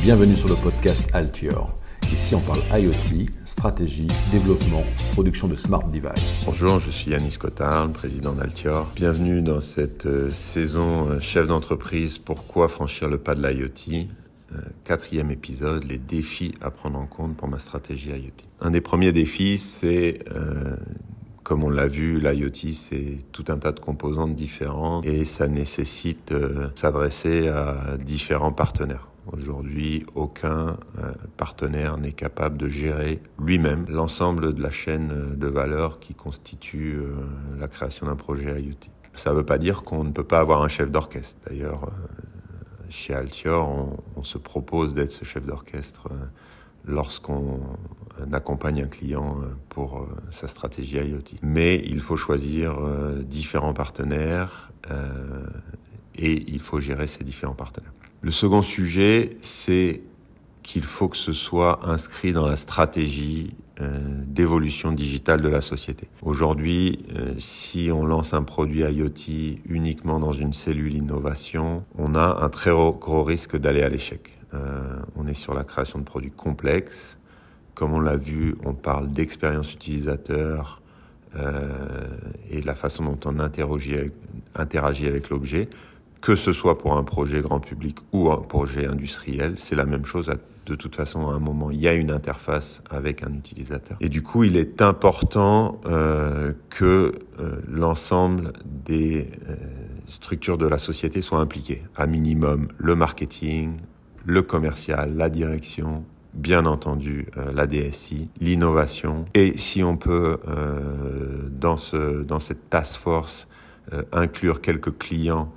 Bienvenue sur le podcast Altior. Ici, on parle IoT, stratégie, développement, production de smart devices. Bonjour, je suis Yannis Cotard, président d'Altior. Bienvenue dans cette saison chef d'entreprise, pourquoi franchir le pas de l'IoT. Quatrième épisode, les défis à prendre en compte pour ma stratégie IoT. Un des premiers défis, c'est, comme on l'a vu, l'IoT, c'est tout un tas de composantes différentes et ça nécessite s'adresser à différents partenaires. Aujourd'hui, aucun partenaire n'est capable de gérer lui-même l'ensemble de la chaîne de valeur qui constitue la création d'un projet IoT. Ça ne veut pas dire qu'on ne peut pas avoir un chef d'orchestre. D'ailleurs, chez Altior, on se propose d'être ce chef d'orchestre lorsqu'on accompagne un client pour sa stratégie IoT. Mais il faut choisir différents partenaires et il faut gérer ces différents partenaires. Le second sujet, c'est qu'il faut que ce soit inscrit dans la stratégie d'évolution digitale de la société. Aujourd'hui, si on lance un produit IoT uniquement dans une cellule innovation, on a un très gros risque d'aller à l'échec. On est sur la création de produits complexes. Comme on l'a vu, on parle d'expérience utilisateur et de la façon dont on interagit avec l'objet. Que ce soit pour un projet grand public ou un projet industriel, c'est la même chose. De toute façon, à un moment, il y a une interface avec un utilisateur. Et du coup, il est important que l'ensemble des structures de la société soient impliquées. À minimum, le marketing, le commercial, la direction, bien entendu la DSI, l'innovation. Et si on peut, dans cette task force, inclure quelques clients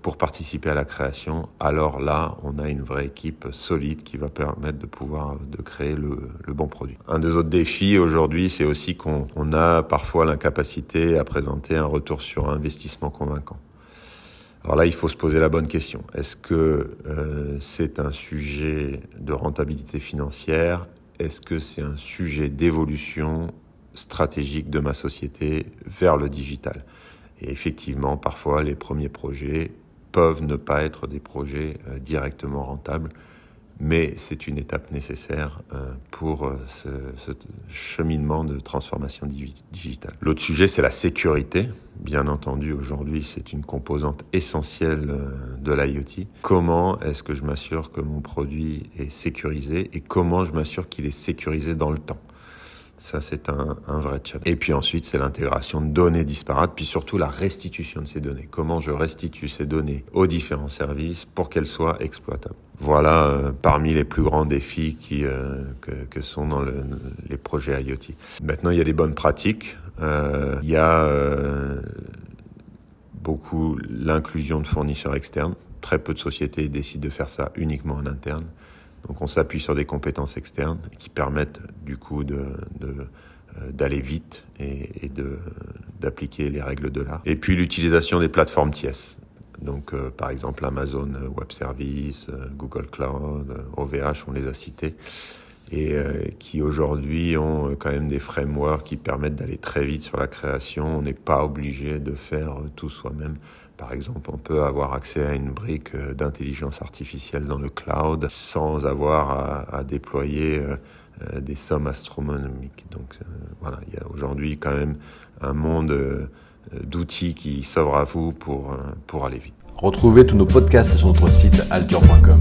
pour participer à la création, alors là, on a une vraie équipe solide qui va permettre de créer le bon produit. Un des autres défis aujourd'hui, c'est aussi qu'on a parfois l'incapacité à présenter un retour sur investissement convaincant. Alors là, il faut se poser la bonne question. Est-ce que c'est un sujet de rentabilité financière? Est-ce que c'est un sujet d'évolution stratégique de ma société vers le digital? Et effectivement, parfois, les premiers projets peuvent ne pas être des projets directement rentables, mais c'est une étape nécessaire pour ce cheminement de transformation digitale. L'autre sujet, c'est la sécurité. Bien entendu, aujourd'hui, c'est une composante essentielle de l'IoT. Comment est-ce que je m'assure que mon produit est sécurisé et comment je m'assure qu'il est sécurisé dans le temps? Ça, c'est un vrai challenge. Et puis ensuite, c'est l'intégration de données disparates, puis surtout la restitution de ces données. Comment je restitue ces données aux différents services pour qu'elles soient exploitables. Voilà parmi les plus grands défis que sont dans les projets IoT. Maintenant, il y a des bonnes pratiques. Il y a beaucoup l'inclusion de fournisseurs externes. Très peu de sociétés décident de faire ça uniquement en interne. Donc on s'appuie sur des compétences externes qui permettent du coup d'aller vite et d'appliquer les règles de l'art. Et puis l'utilisation des plateformes tiers. Donc par exemple Amazon Web Services, Google Cloud, OVH, on les a cités, et qui aujourd'hui ont quand même des frameworks qui permettent d'aller très vite sur la création. On n'est pas obligé de faire tout soi-même. Par exemple, on peut avoir accès à une brique d'intelligence artificielle dans le cloud sans avoir à déployer des sommes astronomiques. Donc voilà, il y a aujourd'hui quand même un monde d'outils qui s'offre à vous pour aller vite. Retrouvez tous nos podcasts sur notre site altior.com.